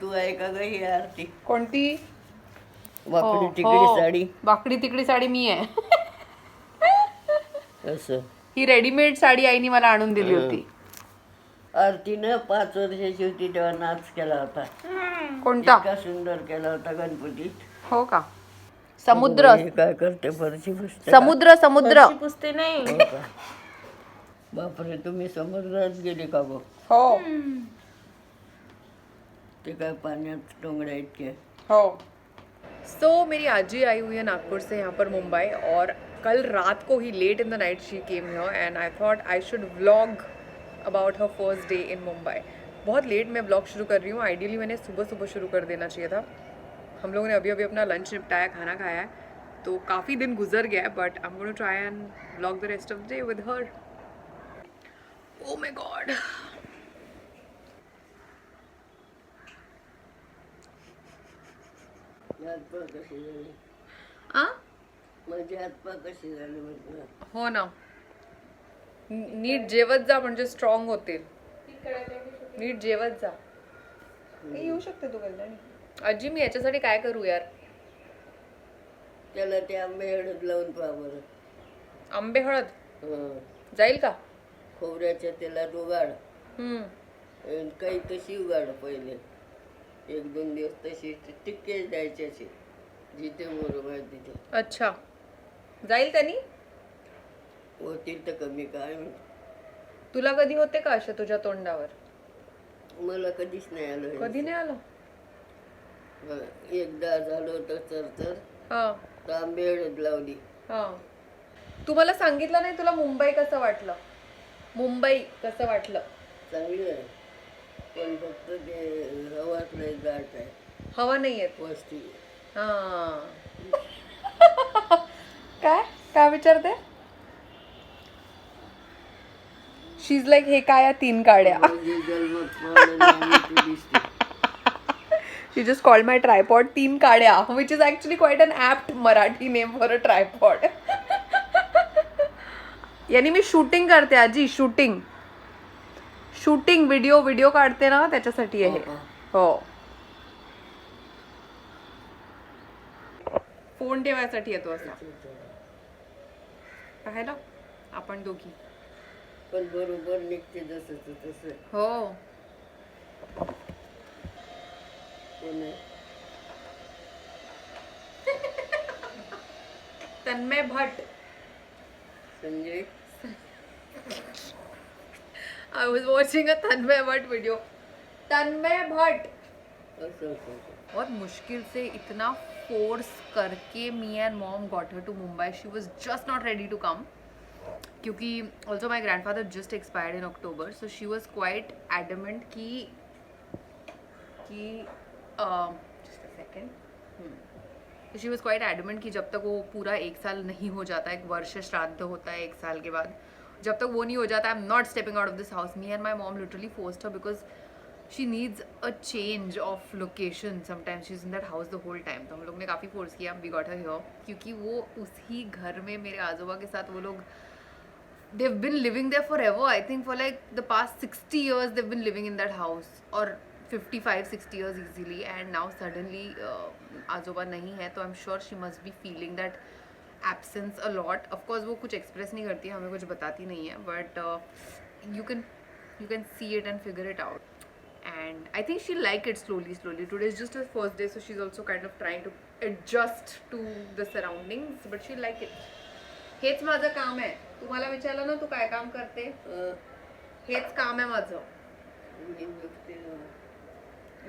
तू आहे का ग ही आरती? कोणती? वाकडी हो, तिकडी हो. साडी वाकडी तिकडी साडी मी आहे. असं. ही रेडीमेड साडी आईने मला आणून दिली होती. आरतीनं 5 वर्षाची होती तेव्हा नाच केला होता. कोणता? इतका सुंदर केला होता गणपतीत. हो का? समुद्र हे काय करते फरशी पुसते? समुद्र समुद्र फरशी पुसते नाही. हो का? बापरे, तुम्ही समुद्रात गेले का गो? हो ते काय पाण्यात टोंगड्या इतके? हो. सो मेरी आजी आई हुई है नागपुर से यहाँ पर मुंबई, और कल रात को ही late in the night she came here and I thought I should vlog about her first day in Mumbai. बहुत लेट मैं व्लॉग शुरू कर रही हूँ. आइडियली मैंने सुबह सुबह शुरू कर देना चाहिए था. हम लोगों ने अभी अभी अपना लंच निपटाया, खाना खाया है, तो काफ़ी दिन गुजर गया है, but I am going to try and vlog the rest of the day with her. Oh my God. हातपाय कशी झाली? आ माझे हातपाय कशी झाले म्हटलं? हो ना. नीट जेवत जा म्हणजे स्ट्रॉंग होतील. नीट जेवत जा. येऊ शकते तू कल्याणी. आजी मी याच्यासाठी काय करू यार? त्याला ते आंबे हळद लावून पहा बरं. आंबे हळद हं. जाईल का? खोबऱ्याच्या तेलात उगाड. हम्म. आणि काही तशी उगाड पहिले. 1-2 दिवस तशी टिक्केच द्यायचे असे, जिथे मोर आहे तिथे. अच्छा, जाईल त्यांनी? होतील तर कमी काय माहित. तुला कधी होते का अशा तुझ्या तोंडावर? मला कधीच नाही आलं हे. कधी नाही आलं? हं. एकदा झालं होतं तर हा आंबे हळद लावली. हा. तू मला सांगितलं नाही तुला मुंबई कसं वाटलं? मुंबई कसं वाटलं? चांगली आहे, पण फक्त ते हवाच नाही गाठ आहे. हवा नाही येत. वस्ती हा. काय काय विचारते? शी इज लाईक हे काय 3 काड्या. म्हणजे जन्मत पावलं नाही ते दिसते. She just called my tripod 3 काड्या, which is actually quite an apt Marathi name for a tripod. यानी मी शूटिंग करते आजी, शूटिंग व्हिडिओ काढते ना त्याच्यासाठी आहे. हो. फोन ठेवायसाठी येतो असा. पाहायला आपण दोघी. पण बरोबर निघते जसं तसं. हो. कोण आहे? तन्मय भट. Sanjay. I was watching a Tanmay Bhatt video. Tanmay Bhatt असं. बहुत मुश्किल से इतना फोर्स करके me and mom got her to Mumbai. She was just not ready to come, क्योंकि also my grandfather just expired in October, so she was quite adamant कि just a second. She was quite adamant कि जब तक वो पूरा 1 साल नहीं हो जाता, 1 वर्ष श्राद्ध होता है 1 साल के बाद, जब तक वो नहीं हो जाता, I am not stepping out of this house. Me and my mom literally forced her because she needs a change of location. Sometimes she is in that house the whole time. तो हम लोग ने काफ़ी force किया. We got her here, क्योंकि वो उसी घर में मेरे आजोबा के साथ वो लोग they've been living there forever. I think for like the past 60 years they've been living in that house, or 55-60 years easily, and now suddenly आजोबा नहीं है, तो I'm sure she must be feeling that absence a lot. Of course वो कुछ express नहीं करती है, हमें कुछ बताती नहीं है, but you can see it and figure it out. And I think she'll like it slowly. Today is just her first day, so she's also kind of trying to adjust to the surroundings, but she'll like it. हेच माझं काम आहे. तुम्हाला विचारलं ना तू काय काम करते? हेच काम आहे माझं. मी बघते ना.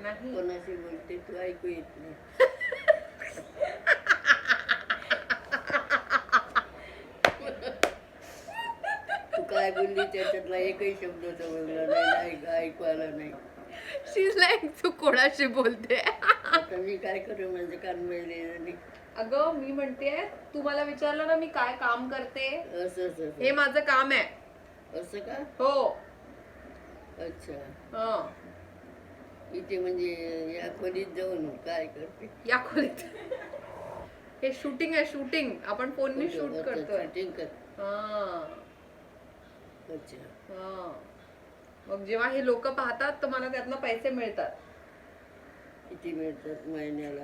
नाही. कोणाशी बोलते तू ऐकू येत नाही. तू काय बोलली त्याच्यातला एकही शब्द समजला नाही, ऐकू आला नाही. शी इज लाईक तू कोणाशी बोलते? आता मी काय करू, म्हणजे कान मिळले आणि अगं मी म्हणते तू मला विचारलं ना मी काय काम करते, असं हे माझं काम आहे. असं का? हो. अच्छा. हा. इथे म्हणजे या खोलीत जाऊन काय करते? या खोलीत हे शूटिंग आहे, शूटिंग. आपण फोननी शूट करतोय. शूटिंग कर. हा. अच्छा. हा. मग जेव्हा हे लोक पाहतात तर मला त्यातनं पैसे मिळतात. किती मिळतात महिन्याला?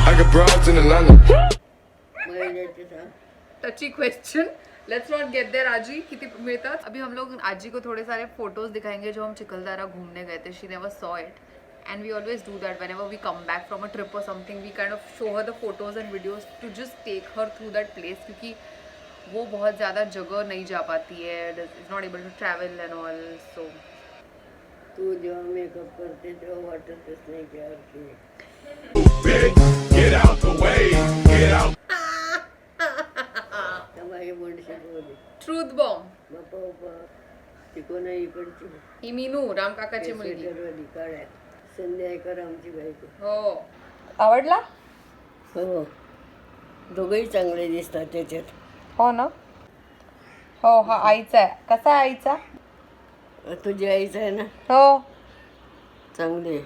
I got broads in Atlanta. महिन्याचे सांग. Touchy question, let's not get there. आजी किती मिळतात? अभी हम लोग आजी को थोड़े सारे फोटोज दिखाएंगे जो हम चिखलदारा घूमने गए थे. शी नेवर सॉ it and we always do that whenever we come back from a trip or something. We kind of show her the photos and videos to just take her through that place, क्योंकि वो बहुत ज़्यादा जगह नहीं जा पाती है, is not able to travel and all. So तू जेव्हा मेकअप करते तेव्हा वाटतच नाही की यार की Get out the way. Get out. माझी म्हणशी बोली ट्रूथ बॉम्ब. बापा बापा ती कोणा इकडची ही मीनू राम काकाची मुलगी. स्वेटरवाली काळ्या संध्याकर आमची बायको. हो, आवडला? हो दोघंही चांगले दिसतात त्याच्यात. हो ना. हो, हा आईचा आहे. कसा आहे आईचा? तुझी आईच आहे ना. हो. चांगले.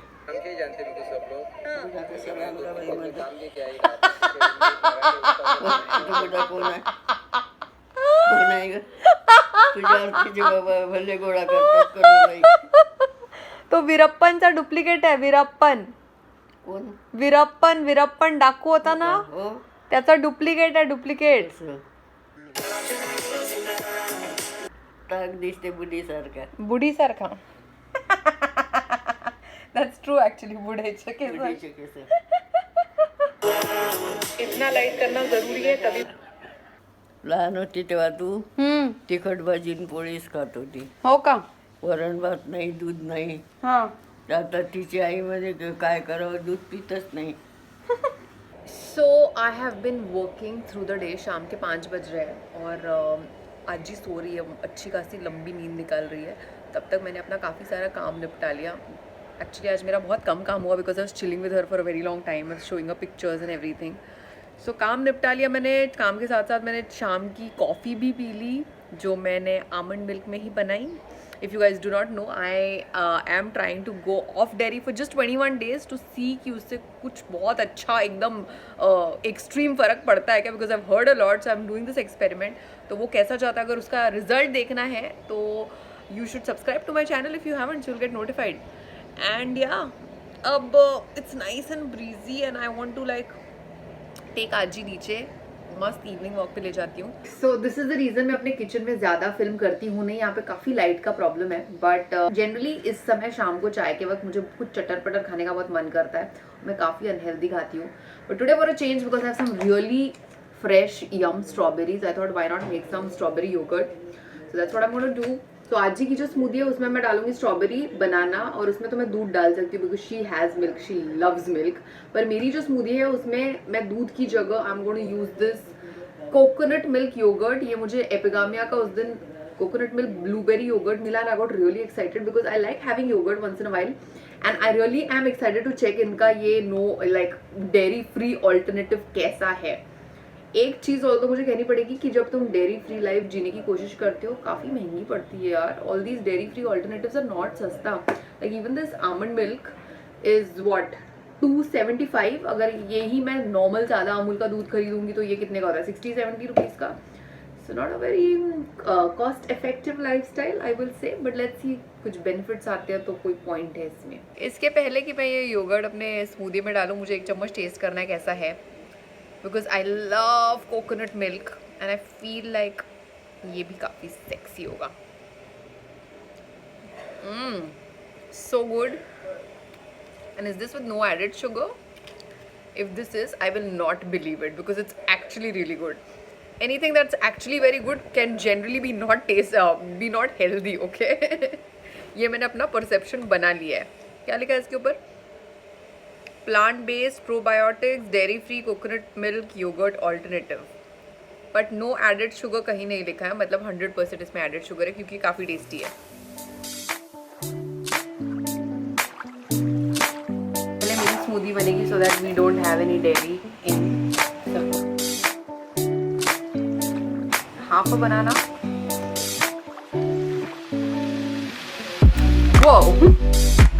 कोण आहे ग? तुझ्या आरतीचे बाबा भले गोळा करतात कोणालाही. तो वीरप्पनचा डुप्लिकेट आहे. वीरप्पन कोण? वीरप्पन डाकू होता ना, हो त्याचा डुप्लिकेट आहे. डुप्लिकेट. ताक दिसते बुढीसारखा. बुढीसारखा. That's true actually. बुढ्याचे केस. बुढीचे केस. इतना लाईट करना जरुरी आहे तभी. लहान होती तेव्हा तू तिखट भाजी आणि पोळीच खात होती. हो का? वरण भात नाही, दूध नाही. हा. आता तिची आई मध्ये काय करावं, दूध पितच नाही. So I have been working through the day. शाम के 5 बज रहे हैं और आज जी सो रही है, अच्छी खासी लंबी नींद निकाल रही है. तब तक मैंने अपना काफ़ी सारा काम निपटा लिया. एक्चुअली आज मेरा बहुत कम काम हुआ because I was chilling with her for a very long time, showing a pictures end everything. So काम निपटा लिया मैंने. काम के साथ साथ मैंने शाम की कॉफ़ी भी पी ली जो मैंने आमंड मिल्क में ही बनाई. If you guys do not know, I am trying to go off dairy for just 21 days to see कि उससे कुछ बहुत अच्छा एकदम एक्सट्रीम फ़र्क पड़ता है क्या, because I heard a lot. So I am doing this experiment. तो वो कैसा जाता है, अगर उसका रिजल्ट देखना है तो you should subscribe to my channel if you haven't, you will get notified. And yeah अब it's nice and breezy and I want to like take आजी नीचे मस्त इवनिंग वॉक पे ले जाती हूँ. So this is the reason मैं अपने किचन में ज़्यादा फिल्म करती हूँ नहीं. यहाँ पे काफ़ी लाइट का प्रॉब्लम है, बट जनरली इस समय शाम को चाय के वक्त मुझे कुछ चटर पटर खाने का बहुत मन करता है. मैं काफ़ी अनहेल्दी खाती हूँ, but today for a change because I have some really fresh yum strawberries, I thought why not make some strawberry yogurt. So that's what I am going to do. तो आज की जो स्मूदी है उसमें मैं डालूंगी स्ट्रॉबेरी, बनाना, और उसमें तो मैं दूध डाल सकती हूँ because she has milk, she loves milk. पर मेरी जो स्मूदी है उसमें मैं दूध की जगह I am going to use this coconut milk yogurt. ये मुझे एपिगामिया का उस दिन कोकोनट मिल्क ब्लूबेरी योगर्ट मिला and I got really excited because I like having yogurt once in a while and I really am excited to check इनका ये no like dairy free alternative कैसा है. एक चीज़ और तो मुझे कहनी पड़ेगी कि जब तुम डेयरी फ्री लाइफ जीने की कोशिश करते हो काफ़ी महंगी पड़ती है यार. All these dairy free alternatives are not सस्ता. Like even this almond milk is what 275. अगर यही मैं नॉर्मल सादा अमूल का दूध खरीदूंगी तो ये कितने का होता है, 60-70 रुपीज़ का. So not a very cost effective life style I will say, but let's see कुछ बेनिफिट्स आते हैं तो कोई पॉइंट है इसमें. इसके पहले कि मैं ये योगर्ट अपने स्मूदी में डालूँ मुझे एक चम्मच टेस्ट करना है कैसा है, because I love coconut milk and I feel like ये भी काफ़ी सेक्सी होगा. So good. And is this with no added sugar? If this is, I will not believe it because it's actually really good. Anything that's actually very good can generally be not healthy, okay? ये मैंने अपना perception बना लिया है. क्या लिखा है इसके ऊपर? Plant based probiotics, dairy free coconut milk yogurt alternative. But no added sugar कहीं नहीं लिखा है, मतलब 100% इसमें added sugar है क्योंकि काफ़ी टेस्टी है. स्मूदी बनेगी so that we don't have any dairy in the half a banana. Wow,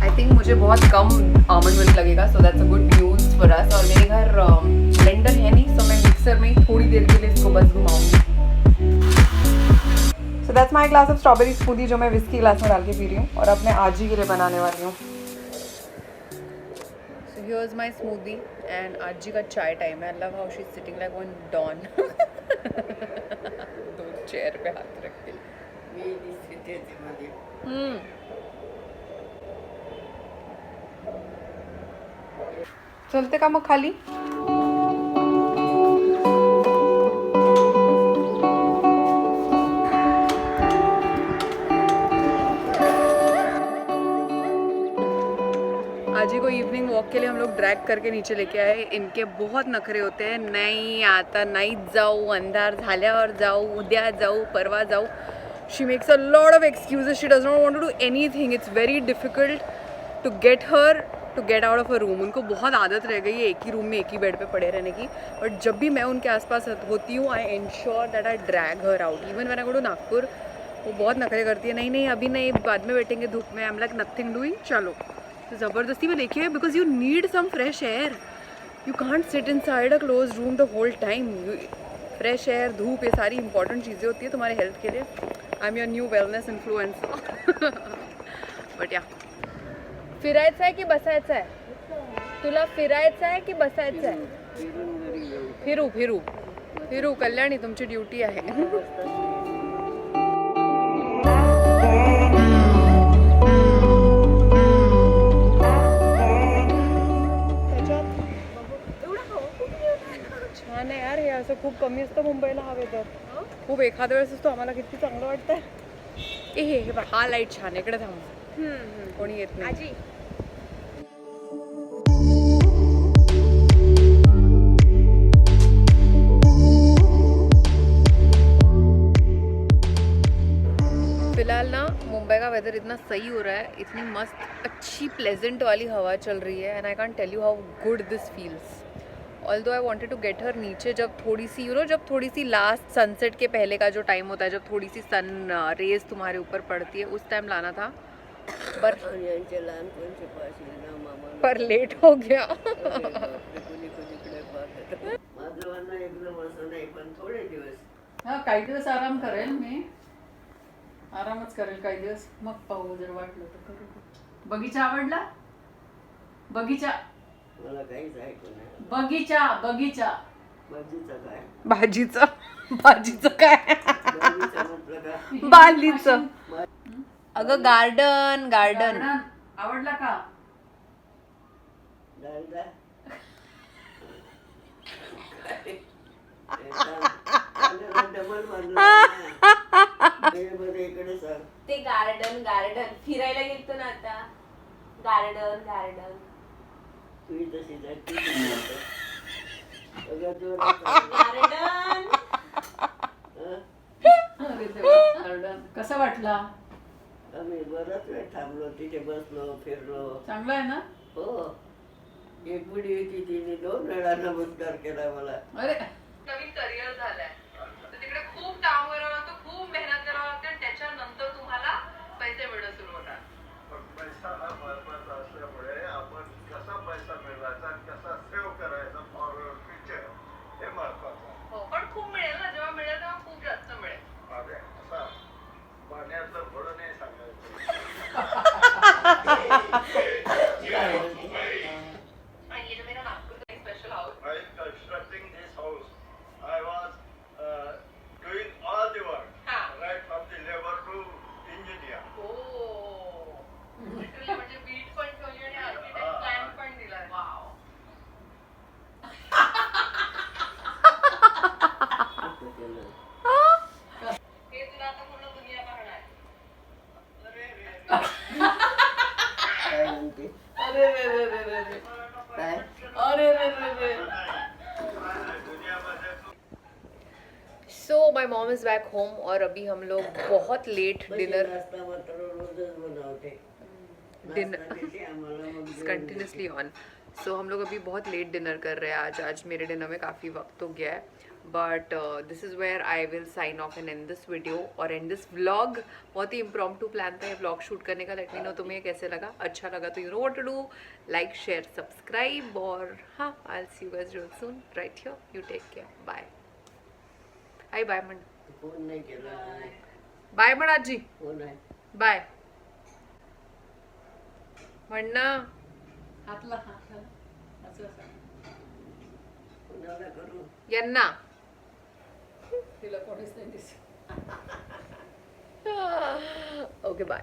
I think मुझे बहुत कम almond milk लगेगा so that's a good news for us. और मेरे घर blender है नहीं so मैं मिक्सर में थोड़ी देर के लिए इसको बस घुमाऊंगी. So that's my glass of strawberry smoothie जो मैं विस्की ग्लास में डाल के पी रही हूँ और अपने आजी के लिए बनाने वाली हूँ. here's my smoothie and आजी का चाय टाइम है. I love how she's sitting like one don. दो चेयर पे हाथ रख के. मी दिसते त्याच्यामध्ये. चलते का मग खाली? आजी को इवनिंग वॉक के लिए हम लोग ड्रैग करके नीचे लेके आए. इनके बहुत नखरे होते हैं. नहीं आता नाहीच जाऊ, अंधार झाल्यावर जाऊ, उद्या जाऊ, परवा जाऊ. She makes a lot of excuses. She does not want to do anything. It's very difficult to get her to get out of a room. उनको बहुत आदत रह गई है एक ही रूम में एक ही बेड पे पड़े रहने की. बट जब भी मैं उनके आसपास होती हूँ I ensure that I drag her out. Even when I go to Nagpur वो बहुत नखरे करती है. नहीं नहीं अभी नहीं, बाद में बैठेंगे धूप में. I am like nothing doing, चलो. तो ज़बरदस्ती में लेके आए because you need some fresh air. You can't sit inside a close room the whole time. Fresh air, धूप, ये सारी इंपॉर्टेंट चीज़ें होती है तुम्हारे हेल्थ के लिए. I am your new wellness influencer. But या फिरायचं आहे की बसायचं आहे? तुला फिरायचं आहे की बसायचं आहे? फिरून घरी येऊ. फिरू फिरू फिरू. कल्याणी तुमची ड्युटी आहे. छान आहे यार हे. असं खूप कमी असतं मुंबईला हा वेदर. खूप एखाद्या वेळेस असतो. आम्हाला किती चांगलं वाटतंय. हे बघ हा लाईट छान. इकडे थांब, कोणी येत नाही. फिलहाल ना मुंबई का वेदर इतना सही हो रहा है. इतनी मस्त अच्छी प्लेजेंट वाली हवा चल रही है. And I can't tell you how good this feels. Although I wanted to get her नीचे जब थोड़ी सी जब थोड़ी सी लास्ट सनसेट के पहले का जो टाइम होता है, जब थोड़ी सी सन रेज तुम्हारे ऊपर पड़ती है, उस टाइम लाना था. पर आणि यांचे लहानपणचे पाशील ना मामा. पर लेट हो गया. कोणी कोणीकडे पाहत. माझं म्हणणं एकदम असं नाही, पण थोडे दिवस. हा काही दिवस आराम करेल मी. आरामच करेल काही दिवस, मग पाहू जर वाटलं तर करू. बगीचा आवडला? बगीचा मला काहीच ऐकू नाही. बगीचा बगीचा भाजीचं काय? भाजीचं काय? भाजीचं म्हटलं का? बालीचं. अगं गार्डन गार्डन. आवडला का? डालडा. डबल मध्ये इकडे सांग. ते गार्डन गार्डन फिरायला गेलतो ना आता. गार्डन गार्डन तुझी तशी जाती. गार्डन. अरे देवा, गार्डन कसा वाटला? आम्ही बराच वेळ थांबलो, तिथे बसलो, फिरलो. चांगला आहे ना? हो. एक मुली होती, तिने 2 वेळा नमस्कार केला मला. अरे नवीन करिअर झालंय तर तिकडे खूप काम करावं लागतं, खूप मेहनत करावं लागते. आणि त्याच्यानंतर तुम्हाला पैसे मिळणं सुरू होतात. पैसा हा महत्वाचा असल्यामुळे आपण कसा पैसा मिळवायचा आणि कसा सेव्ह करायचा फॉर फ्युचर हे महत्वाचं आहे. हो पण खूप मिळेल ना, जेव्हा मिळेल तेव्हा खूप जास्त मिळेल. अरे असा पाण्यातलं घोडं नाही सांगायचं. आणि ये जो मेरा नागपूर का special house. While constructing this house, I was doing all the work, Ha. right from the labor to engineer. Literally म्हणजे बीट पण ठेवली आणि आर्किटेक्ट प्लॅन पण दिलाय. वाव. हे तुला आता पूर्ण दुनिया पाहणार. काय म्हणते? अरे रे रे रे रे रे. काय? अरे रे रे रे. दुनियामध्ये so my mom is back home और अभी हम लोग बहुत लेट डिनर नाश्ता मात्र रोजच बनवते. डिनर नाश्ता देते आम्हाला, मग जेवण कंटिन्यूसली ऑन. सो हम लोग अभी बहुत लेट डिनर कर रहे हैं आज मेरे डिनर में काफ़ी वक्त हो गया है. But this is where I will sign off and end this video और एंड दिस व्लॉग. बहुत ही इम्प्रॉम्प्टू प्लान था ये व्लॉग शूट करने का. लेट मी नो तुम्हें कैसे लगा. अच्छा लगा तो you know what to do. Like share subscribe. और हाँ I will see you guys real soon right here. You take care. Bye. आई बाय म्हण. फोन नाही केला. बाय म्हण आजी. फोन आहे. बाय म्हण ना. हातला हातला असं सांग. कुणाला करू यांना तिला कोणीच नाही दिसत. Okay bye